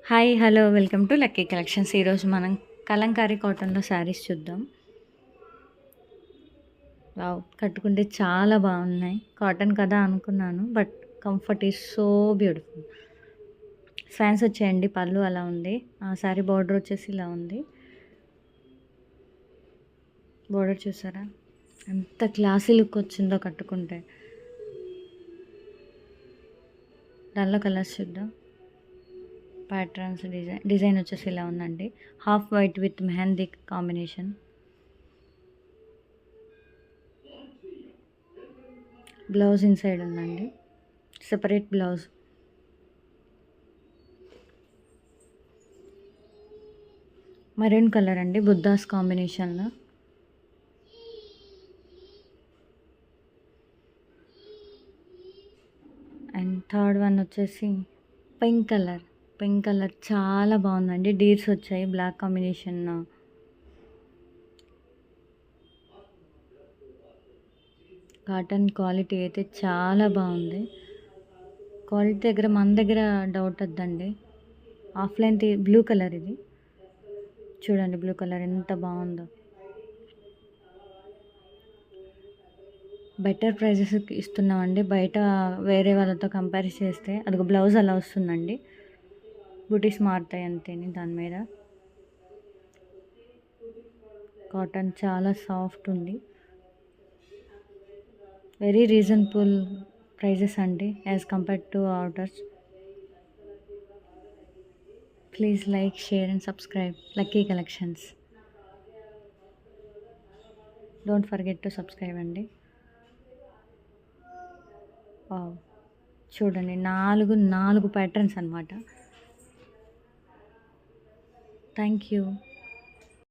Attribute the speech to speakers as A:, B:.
A: Hi hello welcome to lucky collections. ఈరోజు మనం కలంకారీ కాటన్లో శారీస్ చూద్దాం. వావ్, కట్టుకుంటే చాలా బాగున్నాయి. కాటన్ కదా అనుకున్నాను, but comfort is so beautiful. Fans వచ్చాయండి, పళ్ళు అలా ఉంది. ఆ శారీ బార్డర్ వచ్చేసి ఇలా ఉంది. బార్డర్ చూసారా ఎంత క్లాసీ లుక్ వచ్చిందో కట్టుకుంటే. దానిలో కలర్స్ చూద్దాం. ప్యాటర్న్స్ డిజైన్ వచ్చేసి ఇలా ఉందండి. Half white with mehndi combination. Blouse inside ఉందండి, సెపరేట్ బ్లౌజ్. మరూన్ కలర్ అండి, బుద్ధాస్ కాంబినేషన్లో. అండ్ థర్డ్ వన్ వచ్చేసి పింక్ కలర్. పింక్ కలర్ చాలా బాగుందండి, డీర్స్ వచ్చాయి బ్లాక్ కాంబినేషన్. కాటన్ క్వాలిటీ అయితే చాలా బాగుంది. క్వాలిటీ దగ్గర మన దగ్గర డౌట్ వద్దండి. ఆఫ్లైన్ బ్లూ కలర్ ఇది చూడండి, బ్లూ కలర్ ఎంత బాగుందో. బెటర్ ప్రైజెస్ ఇస్తున్నామండి బయట వేరే వాళ్ళతో కంపేర్ చేస్తే. అదిగో బ్లౌజ్ అలా వస్తుందండి, బూటీస్ మారుతాయి అంతేని. దాని మీద కాటన్ చాలా సాఫ్ట్ ఉంది. వెరీ రీజనబుల్ ప్రైజెస్ అండి as compared to orders. Please like, share and subscribe lucky collections. Don't forget to subscribe అండి. వావ్, చూడండి నాలుగు ప్యాటర్న్స్ అనమాట. Thank you.